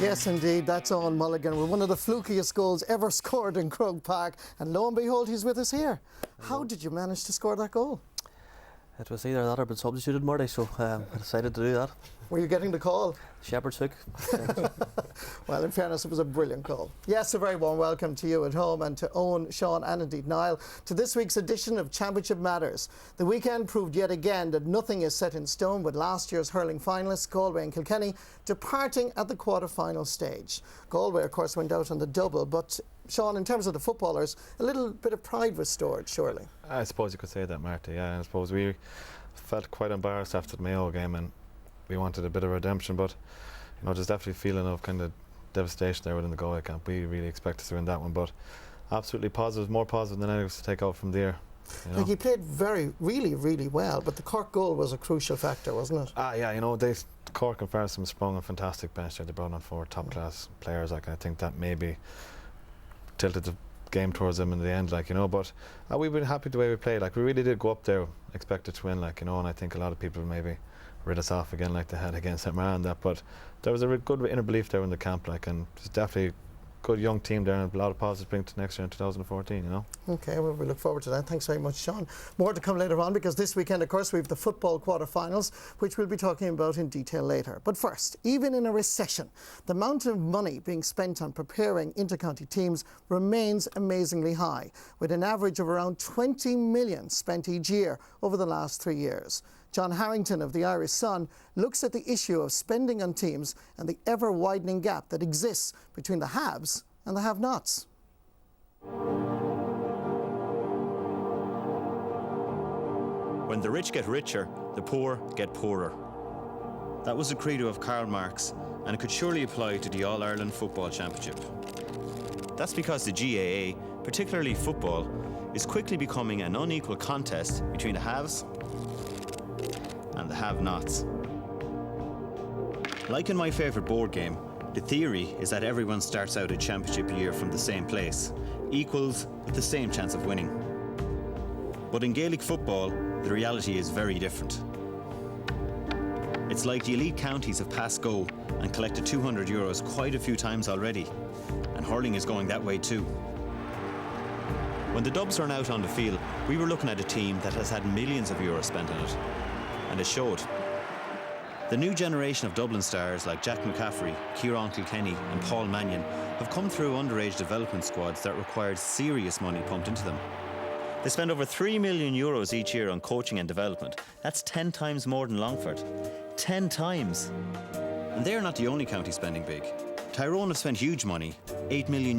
Yes, indeed, that's Eoin Mulligan with one of the flukiest goals ever scored in Croke Park, and lo and behold, he's with us here. How did you manage to score that goal? It was either that or been substituted, Marty, so I decided to do that. Were you getting the call? Shepherd's hook. Well, in fairness, it was a brilliant call. Yes, a very warm welcome to you at home and to Eoin, Sean and indeed Niall to this week's edition of Championship Matters. The weekend proved yet again that nothing is set in stone, with last year's hurling finalists, Galway and Kilkenny, departing at the quarter-final stage. Galway, of course, went out on the double, but Sean, in terms of the footballers, a little bit of pride restored, surely. I suppose you could say that, Marty. Yeah, I suppose we felt quite embarrassed after the Mayo game, and we wanted a bit of redemption, but you know, there's definitely a feeling of kind of devastation there within the Galway camp. We really expected to win that one, but absolutely positive, more positive than negatives to take out from there. You know? Like, he played really well, but the Cork goal was a crucial factor, wasn't it? Yeah, you know, Cork and Farrison sprung a fantastic bench there. They brought on 4 top-class players. Like, I think that maybe tilted the game towards them in the end, like, you know, but we've been happy the way we played. Like, we really did go up there expected to win, like, you know, and I think a lot of people maybe rid us off again like they had against Armstrong and that, but there was a good inner belief there in the camp, like, and it's definitely a good young team there and a lot of positives bring to next year in 2014, you know. Okay, well, we look forward to that. Thanks very much, Sean. More to come later on, because this weekend, of course, we have the football quarter-finals, which we'll be talking about in detail later. But first, even in a recession, the amount of money being spent on preparing inter-county teams remains amazingly high, with an average of around 20 million spent each year over the last 3 years. John Harrington of the Irish Sun looks at the issue of spending on teams and the ever-widening gap that exists between the haves and the have-nots. When the rich get richer, the poor get poorer. That was the credo of Karl Marx, and it could surely apply to the All-Ireland Football Championship. That's because the GAA, particularly football, is quickly becoming an unequal contest between the haves and the have-nots. Like in my favourite board game, the theory is that everyone starts out a championship year from the same place, equals with the same chance of winning. But in Gaelic football, the reality is very different. It's like the elite counties have passed go and collected €200 quite a few times already, and hurling is going that way too. When the Dubs ran out on the field, we were looking at a team that has had millions of euros spent on it, and it showed. The new generation of Dublin stars like Jack McCaffrey, Ciarán Kilkenny and Paul Mannion have come through underage development squads that required serious money pumped into them. They spend over €3 million each year on coaching and development. That's 10 times more than Longford. 10 times! And they're not the only county spending big. Tyrone have spent huge money, €8 million,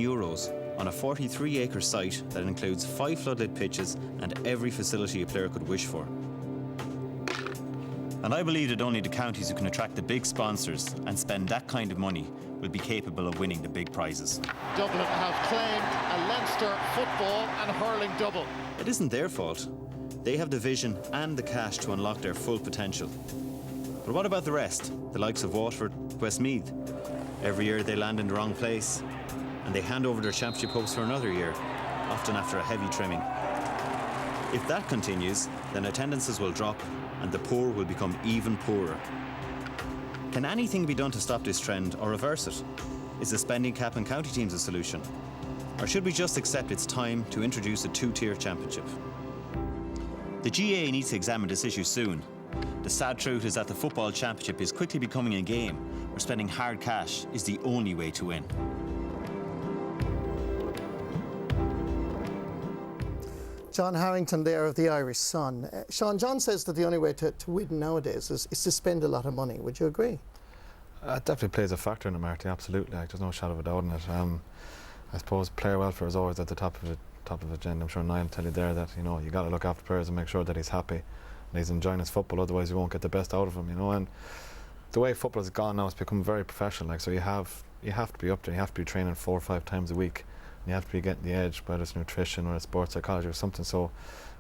on a 43-acre site that includes 5 floodlit pitches and every facility a player could wish for. And I believe that only the counties who can attract the big sponsors and spend that kind of money will be capable of winning the big prizes. Dublin have claimed a Leinster football and hurling double. It isn't their fault. They have the vision and the cash to unlock their full potential. But what about the rest? The likes of Waterford, Westmeath. Every year they land in the wrong place, and they hand over their championship hopes for another year, often after a heavy trimming. If that continues, then attendances will drop and the poor will become even poorer. Can anything be done to stop this trend or reverse it? Is the spending cap on county teams a solution? Or should we just accept it's time to introduce a 2-tier championship? The GAA needs to examine this issue soon. The sad truth is that the football championship is quickly becoming a game where spending hard cash is the only way to win. John Harrington there of the Irish Sun. Sean, John says that the only way to win nowadays is to spend a lot of money. Would you agree? It definitely plays a factor in it, Marty, absolutely. Like, there's no shadow of a doubt in it. I suppose player welfare is always at the top of the agenda. I'm sure Niall will tell you there that, you know, you got to look after players and make sure that he's happy and he's enjoying his football, otherwise you won't get the best out of him, you know. And the way football has gone now, it's become very professional. Like, so you have to be up there, you have to be training 4 or 5 times a week. You have to be getting the edge, whether it's nutrition or it's sports psychology or something. So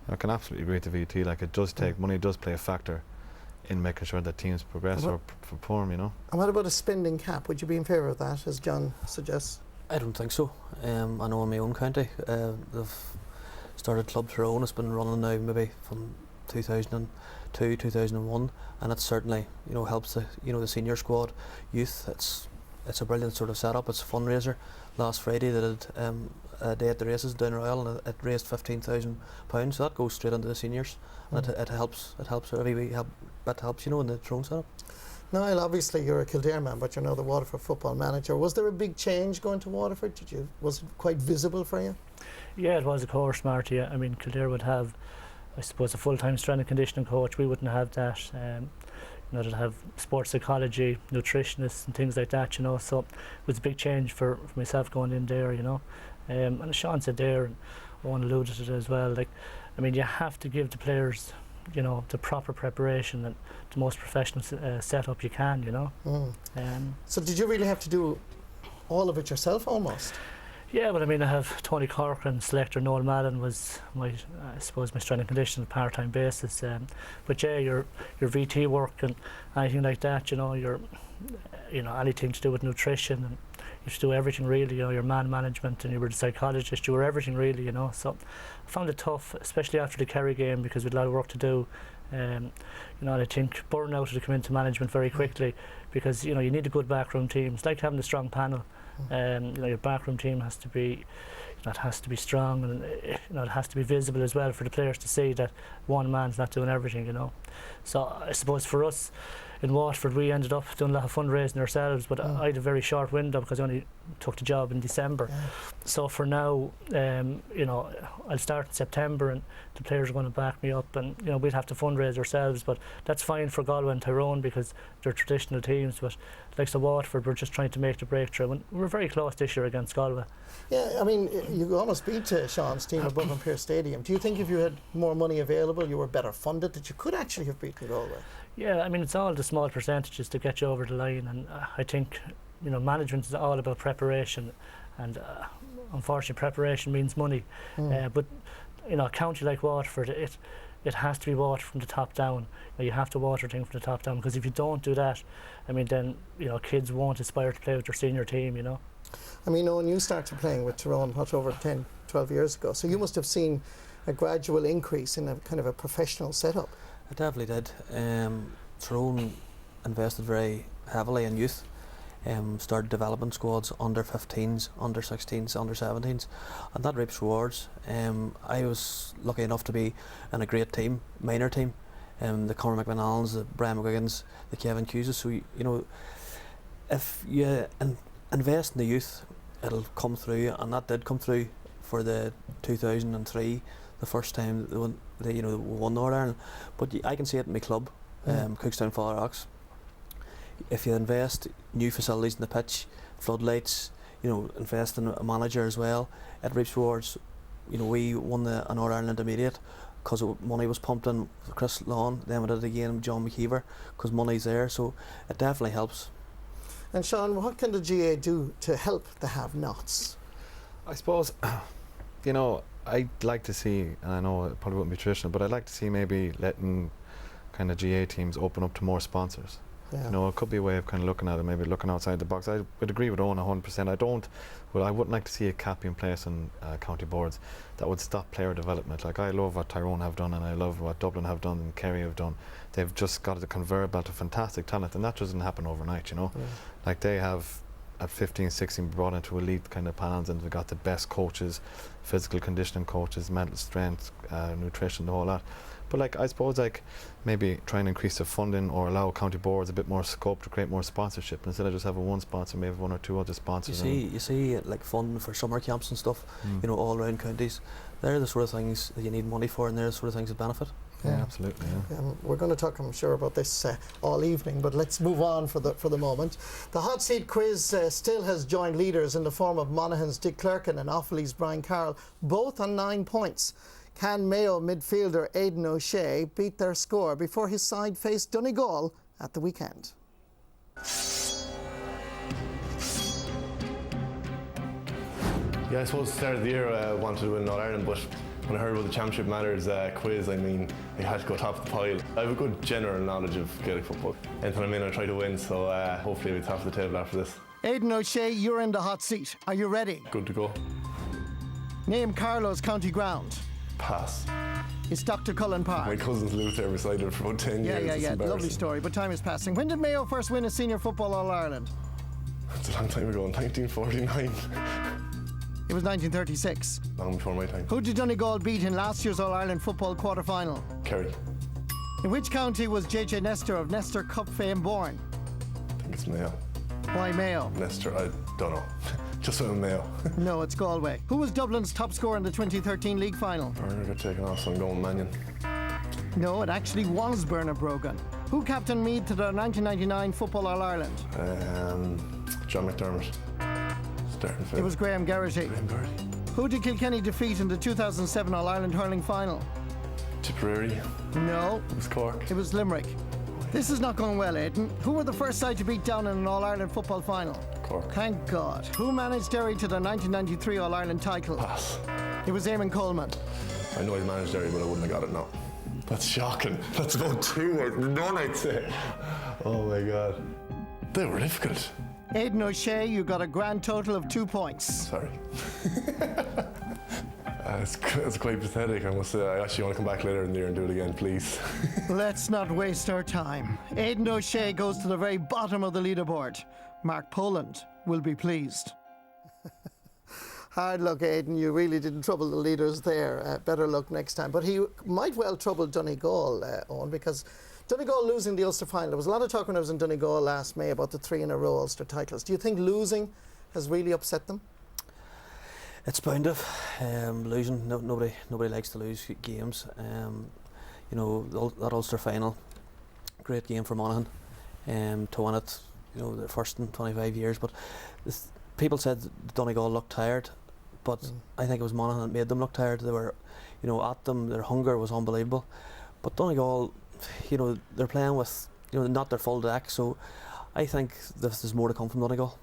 I can absolutely agree with the VT. Like, it does take money, does play a factor in making sure that teams progress or perform, you know. And what about a spending cap? Would you be in favour of that, as John suggests? I don't think so. I know in my own county, they've started clubs for own. It's been running now maybe from 2002, 2001, and it certainly, you know, helps the, you know, the senior squad, youth. It's it's a brilliant sort of setup. It's a fundraiser. Last Friday they did a day at the races down Royal, and it raised £15,000, so that goes straight into the seniors. And it helps every wee bit helps, you know, in the Tyrone setup. Niall, obviously you're a Kildare man, but you're now the Waterford football manager. Was there a big change going to Waterford? Was it quite visible for you? Yeah, it was, of course, Marty. I mean, Kildare would have, I suppose, a full-time strength and conditioning coach. We wouldn't have that. You know, they'd have sports psychology, nutritionists and things like that, you know. So it was a big change for myself going in there, you know. And as Sean said there, and Owen alluded to it as well, like, I mean, you have to give the players, you know, the proper preparation and the most professional setup you can, you know. So did you really have to do all of it yourself almost? Yeah, but I mean, I have Tony Corcoran, selector Noel Madden was my strength and conditioning part-time basis. But yeah, your VT work and anything like that, you know, anything to do with nutrition, and you have to do everything really, you know, your man management, and you were the psychologist, you were everything really, you know. So I found it tough, especially after the Kerry game, because we had a lot of work to do. You know, and I think burnout would come into management very quickly, because, you know, you need a good backroom team. It's like having a strong panel. You know, your backroom team has to be, you know, it has to be strong, and you know, it has to be visible as well for the players to see that one man's not doing everything, you know. So I suppose for us in Waterford, we ended up doing a lot of fundraising ourselves, but I had a very short window because I only took the job in December. So for now, you know, I'll start in September, and the players are going to back me up, and you know, we'd have to fundraise ourselves, but that's fine for Galway and Tyrone because they're traditional teams. But like the Waterford, we're just trying to make the breakthrough, and we're very close this year against Galway. Yeah, I mean, you almost beat Sean's team above in Pearse Stadium. Do you think if you had more money available, you were better funded, that you could actually have beaten Galway? Yeah, I mean, it's all the small percentages to get you over the line, and I think, you know, management is all about preparation, and unfortunately preparation means money. But you know, a county like Waterford, it has to be watered from the top down. You have to water things from the top down, because if you don't do that, I mean, then, you know, kids won't aspire to play with their senior team, you know. I mean, when you started playing with Tyrone, over 10, 12 years ago, so you must have seen a gradual increase in a kind of a professional setup. I definitely did. Tyrone invested very heavily in youth. Started development squads, under 15s, under 16s, under 17s, and that reaps rewards. I was lucky enough to be in a great team, minor team, the Conor McManallans, the Brian McGuigans, the Kevin Hugheses. So you know, if you invest in the youth, it'll come through, and that did come through for the 2003, the first time they won Northern Ireland. But I can see it in my club, Cookstown Father Ox. If you invest new facilities in the pitch, floodlights, you know, invest in a manager as well, it reaps rewards. You know, we won the Northern Ireland Intermediate because money was pumped in for Chris Lawn, then we did it again with John McKeever because money's there, so it definitely helps. And Sean, what can the GA do to help the have-nots? I suppose, you know, I'd like to see, and I know it probably wouldn't be traditional, but I'd like to see maybe letting kind of GA teams open up to more sponsors. You know, it could be a way of kind of looking at it, maybe looking outside the box. I would agree with Owen 100%. I wouldn't like to see a cap in place on county boards that would stop player development. Like, I love what Tyrone have done, and I love what Dublin have done and Kerry have done. They've just got the conveyor belt of fantastic talent, and that doesn't happen overnight, you know. Like, they have at 15, 16 brought into elite kind of panels, and they've got the best coaches, physical conditioning coaches, mental strength, nutrition, the whole lot. But like, I suppose, like, maybe try and increase the funding or allow county boards a bit more scope to create more sponsorship instead of just having one sponsor, maybe one or two other sponsors. You see like funding for summer camps and stuff, you know, all around counties. They're the sort of things that you need money for, and they're the sort of things that benefit. Yeah, absolutely. Yeah. We're going to talk, I'm sure, about this all evening, but let's move on for the moment. The hot seat quiz still has joined leaders in the form of Monaghan's Dick Clerkin and Offaly's Brian Carroll, both on 9 points. Can Mayo midfielder Aidan O'Shea beat their score before his side faced Donegal at the weekend? Yeah, I suppose at the start of the year I wanted to win All-Ireland, but when I heard about the Championship Matters quiz, I mean, I had to go top of the pile. I have a good general knowledge of Gaelic football. Anything I'm in, I try to win, so hopefully I'll be top of the table after this. Aidan O'Shea, you're in the hot seat. Are you ready? Good to go. Name Carlow's county ground. Pass. It's Dr. Cullen Park. My cousin's lived there beside it for about 10 years. Yeah. Lovely story, but time is passing. When did Mayo first win a senior football All-Ireland? It's a long time ago, in 1949. It was 1936. Long before my time. Who did Donegal beat in last year's All-Ireland football quarter-final? Kerry. In which county was JJ Nestor of Nestor Cup fame born? I think it's Mayo. Why Mayo? Nestor, I don't know. Just went with Mayo. No, it's Galway. Who was Dublin's top scorer in the 2013 league final? Burner got taken off, so I'm going Mannion. No, it actually was Bernard Brogan. Who captained Meath to the 1999 Football All-Ireland? John McDermott. Starting It was Graham Geraghty. Graham Geraghty. Who did Kilkenny defeat in the 2007 All-Ireland hurling final? Tipperary. No, It was Cork. it was Limerick. This is not going well, Aidan. Who were the first side to beat down in an All-Ireland football final? Cork. Thank God. Who managed Derry to the 1993 All-Ireland title? Pass. It was Eamon Coleman. I know I managed Derry, but I wouldn't have got it now. That's shocking. That's about none, I'd say. Oh my God. They were difficult. Aidan O'Shea, you got a grand total of 2 points. Sorry. It's quite pathetic, I must say. I actually want to come back later in the year and do it again, please. Let's not waste our time. Aidan O'Shea goes to the very bottom of the leaderboard. Mark Poland will be pleased. Hard luck, Aidan. You really didn't trouble the leaders there. Better luck next time. But he might well trouble Donegal, Eoin, because Donegal losing the Ulster final. There was a lot of talk when I was in Donegal last May about the 3 in a row Ulster titles. Do you think losing has really upset them? It's bound to. Losing, nobody likes to lose games. You know, that Ulster final, great game for Monaghan to win it. You know, the first in 25 years. But people said Donegal looked tired, but I think it was Monaghan that made them look tired. They were, you know, at them. Their hunger was unbelievable. But Donegal, you know, they're playing with, you know, not their full deck. So I think there's more to come from Donegal.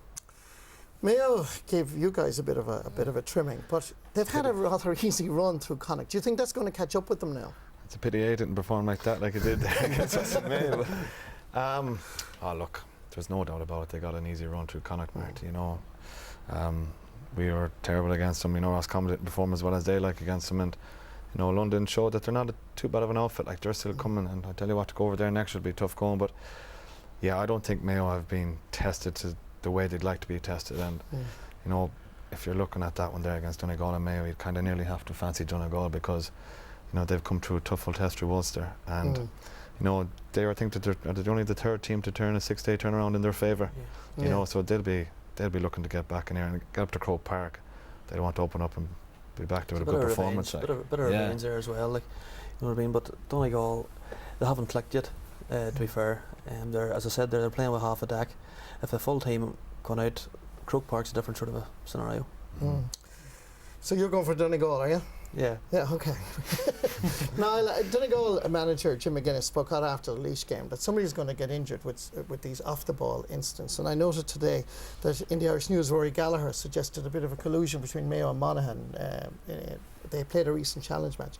Mayo gave you guys a bit of a trimming, but they've had a rather easy run through Connacht. Do you think that's going to catch up with them now? It's a pity I didn't perform like that, like it did there against us in Mayo. Oh look, there's no doubt about it. They got an easy run through Connacht, Marty. You know, we were terrible against them. You know, Roscommon didn't perform as well as they like against them, and you know, London showed that they're not too bad of an outfit. Like, they're still coming, and I tell you what, to go over there next would be tough going. But yeah, I don't think Mayo have been tested to the way they'd like to be tested, and you know, if you're looking at that one there against Donegal and Mayo, you'd kind of nearly have to fancy Donegal, because you know, they've come through a tough old test through Ulster, and you know, I think that they're only the third team to turn a 6-day turnaround in their favour. You know, so they'll be looking to get back in here and get up to Croke Park. They want to open up and be back to it, a good performance. Bit of revenge there as well, like, you know what I mean. But Donegal, they haven't clicked yet. To be fair, they're, as I said, they're playing with half a deck. If a full team gone out, Croke Park's a different sort of a scenario. So you're going for Donegal, are you? Yeah. Yeah, okay. Now, Donegal manager Jim McGuinness spoke out after the Laois game that somebody's going to get injured with these off-the-ball incidents. And I noted today that in the Irish News, Rory Gallagher suggested a bit of a collusion between Mayo and Monaghan. They played a recent challenge match.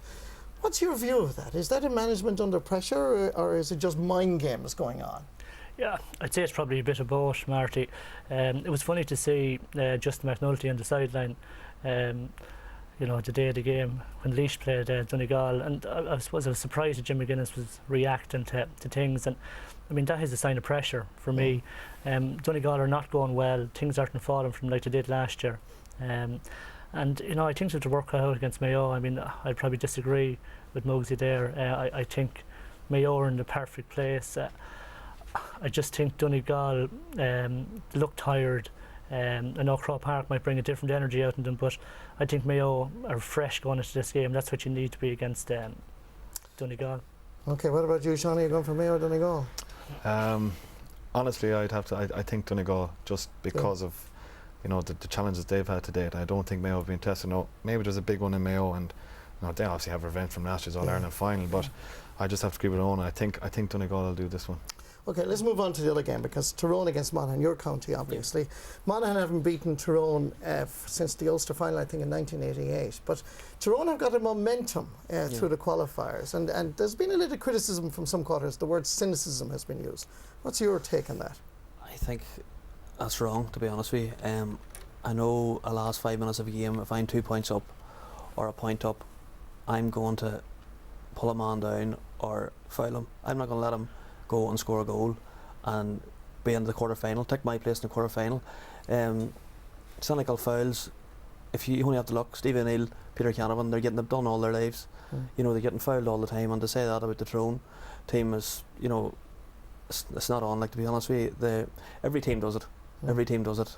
What's your view of that? Is that a management under pressure, or is it just mind games going on? Yeah, I'd say it's probably a bit of both, Marty. It was funny to see Justin McNulty on the sideline, you know, the day of the game when Laois played Donegal, and I suppose I was surprised that Jim McGuinness was reacting to things, and I mean, that is a sign of pressure for me. Donegal are not going well, things aren't falling from like they did last year. And you know, I think they have to work out against Mayo. I mean, I'd probably disagree with Mugsy there. I think Mayo are in the perfect place. I just think Donegal look tired. I know Croke Park might bring a different energy out in them, but I think Mayo are fresh going into this game. That's what you need to be against Donegal. Okay, what about you, Sean? Are you going for Mayo or Donegal? Honestly, I'd have to. I think Donegal, just because of, you know, the challenges they've had to date. I don't think Mayo have been tested. No, maybe there's a big one in Mayo, and you know, they obviously have revenge from last year's All-Ireland final. But I just have to give it on. I think Donegal will do this one. Okay, let's move on to the other game, because Tyrone against Monaghan, your county obviously. Monaghan haven't beaten Tyrone since the Ulster final, I think, in 1988. But Tyrone have got a momentum through the qualifiers, and there's been a little criticism from some quarters. The word cynicism has been used. What's your take on that? I think that's wrong, to be honest with you. I know the last 5 minutes of a game, if I'm 2 points up or a point up, I'm going to pull a man down or foul him. I'm not going to let him go and score a goal and be in the quarter-final, take my place in the quarter-final. Cynical fouls, if you only have to look, Steve O'Neill, Peter Canavan, they're getting it done all their lives. You know, they're getting fouled all the time, and to say that about the Tyrone team is, you know, it's not on, like, to be honest with you. Every team does it. Every team does it.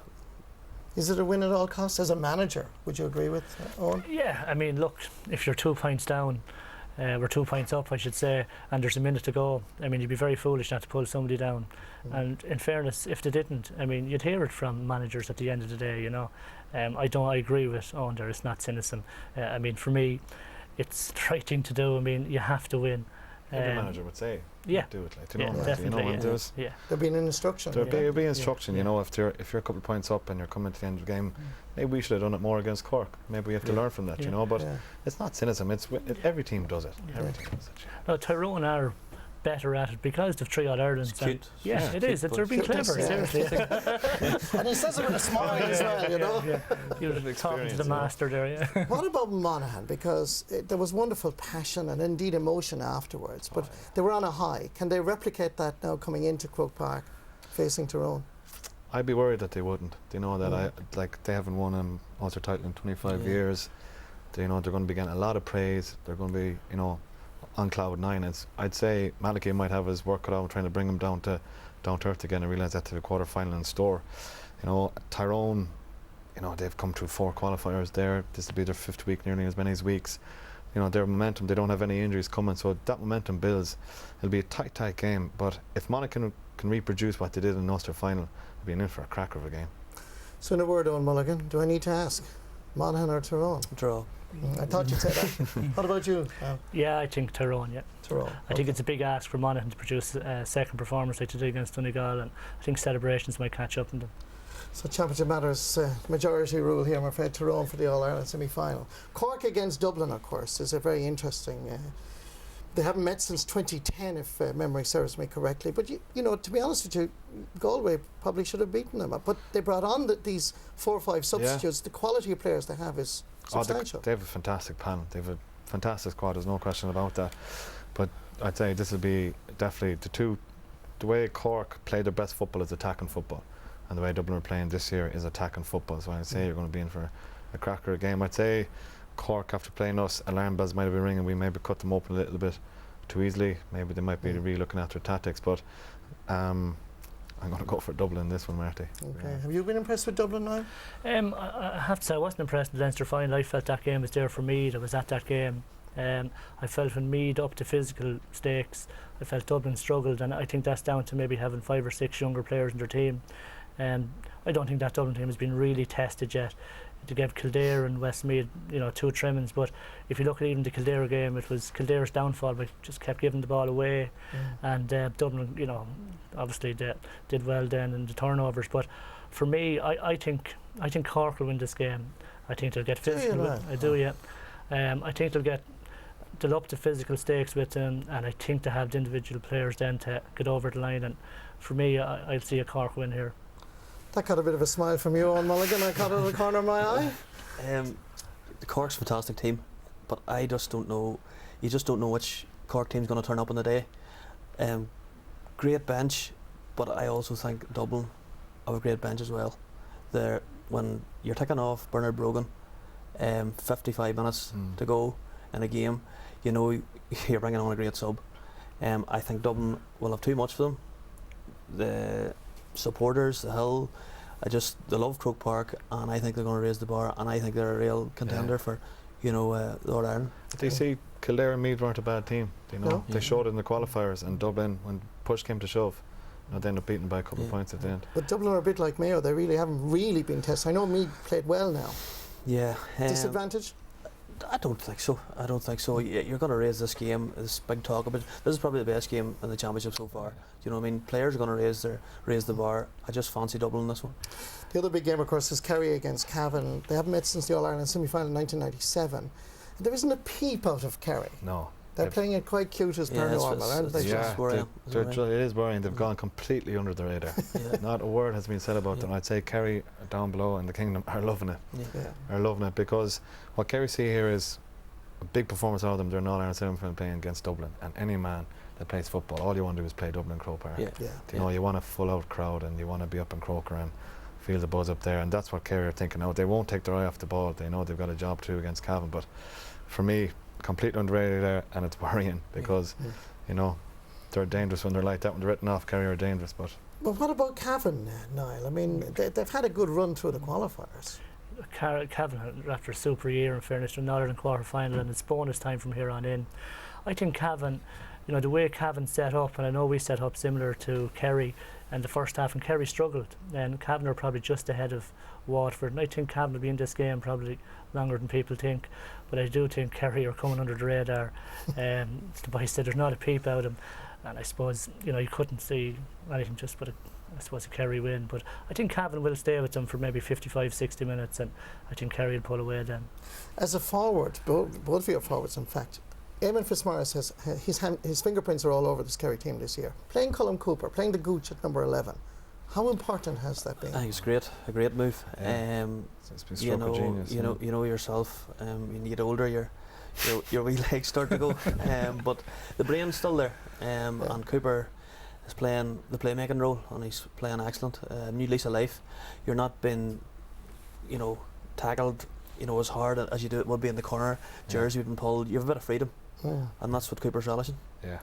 Is it a win at all costs as a manager? Would you agree with Eoin? Yeah, I mean, look, if you're 2 points down, we're 2 points up, I should say, and there's a minute to go, I mean, you'd be very foolish not to pull somebody down. And in fairness, if they didn't, I mean, you'd hear it from managers at the end of the day, you know. I agree with Eoin there, it's not cynicism. I mean, for me, it's the right thing to do. I mean, you have to win. Every manager would say, yeah, do it. Like, definitely, There'll be an instruction. There'll be instruction. You know, if you're a couple of points up and you're coming to the end of the game, maybe we should have done it more against Cork. Maybe we have to learn from that. You know, but it's not cynicism. Every team does it. Every team does it. No, Tyrone are better at it because they've 3 All-Irelands. It's cute. It is. They're being clever, seriously. And he says it with a smile as well, you know. You're talking to the master there, yeah. What about Monaghan? Because there was wonderful passion and indeed emotion afterwards, but they were on a high. Can they replicate that now coming into Croke Park, facing Tyrone? I'd be worried that they wouldn't. They know that they haven't won an Ulster title in 25 years. They know they're going to be getting a lot of praise. They're going to be, you know, on cloud 9. I'd say Mulligan might have his work cut out trying to bring him down to earth again and realise that to the quarter final in store. You know, Tyrone, you know, they've come through 4 qualifiers there. This will be their 5th week, nearly as many as weeks. You know, their momentum, they don't have any injuries coming, so that momentum builds. It'll be a tight game, but if Monaghan can reproduce what they did in the Ulster final, they'll be in for a cracker of a game. So in a word, Eoin Mulligan, do I need to ask, Monaghan or Tyrone? Draw. I thought you'd say that. What about you? Yeah, I think Tyrone, Tyrone. I think it's a big ask for Monaghan to produce a second performance like they did against Donegal, and I think celebrations might catch up in them. So Championship Matters, majority rule here, I'm afraid. Tyrone for the All-Ireland semi-final. Cork against Dublin, of course, is a very interesting... they haven't met since 2010, if memory serves me correctly. But, you know, to be honest with you, Galway probably should have beaten them. But they brought on these 4 or 5 substitutes. The quality of players they have is substantial. They have a fantastic panel. They have a fantastic squad, there's no question about that. But I'd say this will be definitely the way Cork play their best football is attacking football. And the way Dublin are playing this year is attacking football. So I'd say you're going to be in for a cracker game. I'd say Cork, after playing us, alarm bells might have been ringing. We maybe cut them open a little bit too easily. Maybe they might be really looking after tactics. But I'm going to go for Dublin in this one, Marty. Okay. Yeah. Have you been impressed with Dublin now? I have to say I wasn't impressed with the Leinster final. I felt that game was there for Meath. I was at that game. I felt when Meath up to physical stakes, I felt Dublin struggled, and I think that's down to maybe having 5 or 6 younger players in their team. I don't think that Dublin team has been really tested yet. To give Kildare and Westmeath, you know, 2 trimmings, but if you look at even the Kildare game, it was Kildare's downfall, but just kept giving the ball away. And Dublin, you know, obviously they did well then in the turnovers. But for me, I think Cork will win this game. I think they'll get physical. I do, yeah. I think they'll up the physical stakes with them, and I think they have the individual players then to get over the line. And for me, I'll see a Cork win here. That got a bit of a smile from you, Eoin Mulligan. I caught it in the corner of my eye. The Cork's a fantastic team, but I just don't know. You just don't know which Cork team's going to turn up on the day. Great bench, but I also think Dublin have a great bench as well. When you're taking off Bernard Brogan, 55 minutes to go in a game, you know you're bringing on a great sub. I think Dublin will have too much for them. The supporters, the Hill, they love Croke Park, and I think they're going to raise the bar, and I think they're a real contender for, you know, the All-Ireland. Do you see Kildare and Meath weren't a bad team? You know, they showed it in the qualifiers, and Dublin, when push came to shove, you know, they ended up beaten by a couple of points at the end. But Dublin are a bit like Mayo. They really haven't really been tested. I know Meath played well now. Yeah. Disadvantage? I don't think so. You're going to raise this game. This big talk about this is probably the best game in the championship so far. You know what I mean? Players are going to raise the bar. I just fancy Dublin in this one. The other big game, of course, is Kerry against Cavan. They haven't met since the All-Ireland semi-final in 1997. There isn't a peep out of Kerry. No. They're playing it quite cute as per normal, aren't they? Yeah, it is worrying. They've gone completely under the radar. Not a word has been said about them. I'd say Kerry down below in the Kingdom are loving it. Are loving it, because what Kerry see here is a big performance out of them. They're an All-Ireland semi-final playing against Dublin, and any man that plays football. All you want to do is play Dublin Croke Park. Yeah. Yeah. You know, you want a full out crowd and you want to be up in Croker and feel the buzz up there, and that's what Kerry are thinking now. They won't take their eye off the ball. They know they've got a job to do against Cavan, but for me, completely underrated there, and it's worrying because you know, they're dangerous when they're like that. When they're written off, Kerry are dangerous. But what about Cavan, Niall? I mean, they've had a good run through the qualifiers. Cavan, after a super year, in fairness, to another in quarter final, and it's bonus time from here on in. I think Cavan, you know, the way Cavan set up, and I know we set up similar to Kerry, and the first half, and Kerry struggled, and Cavan are probably just ahead of Waterford, and I think Cavan will be in this game probably longer than people think, but I do think Kerry are coming under the radar. The boy said there's not a peep out of them, and I suppose, you know, you couldn't see anything just but I suppose a Kerry win, but I think Cavan will stay with them for maybe 55-60 minutes, and I think Kerry will pull away then. As a forward, both of your forwards in fact, Eamon Fitzmaurice has his fingerprints are all over this Kerry team this year. Playing Colm Cooper, playing the Gooch at number 11. How important has that been? I think it's great, a great move. Yeah. It's been You stroke of genius. you know yourself. When you get older, your wee legs start to go. But the brain's still there. And Cooper is playing the playmaking role, and he's playing excellent. New lease of life. You're not being, you know, tackled, you know, as hard as you do it would be in the corner. Jersey you've been pulled. You have a bit of freedom, and that's what Cooper's relishing. Yeah.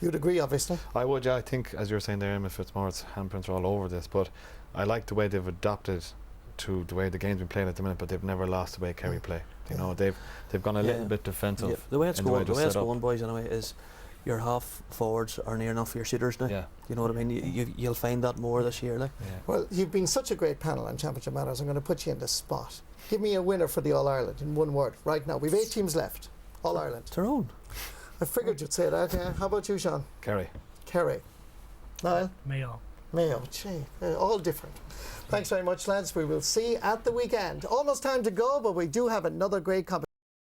You'd agree, obviously. I would, yeah. I think, as you were saying there, Eamon Fitzmaurice's handprints are all over this, but I like the way they've adapted to the way the game's been played at the minute, but they've never lost the way Kerry play. You know, they've gone a little bit defensive. Yeah. The way it's in the going, they're set up. boys, anyway, is your half forwards are near enough your shooters now. Yeah. You know what I mean? You'll find that more this year, like. Yeah. Well, you've been such a great panel on Championship Matters. I'm going to put you in the spot. Give me a winner for the All-Ireland in one word right now. We've 8 teams left. All-Ireland. Tyrone. I figured you'd say that, yeah. How about you, Sean? Kerry. Kerry. Niall? Mayo. Mayo. Gee, all different. Thanks very much, lads. We will see you at the weekend. Almost time to go, but we do have another great competition.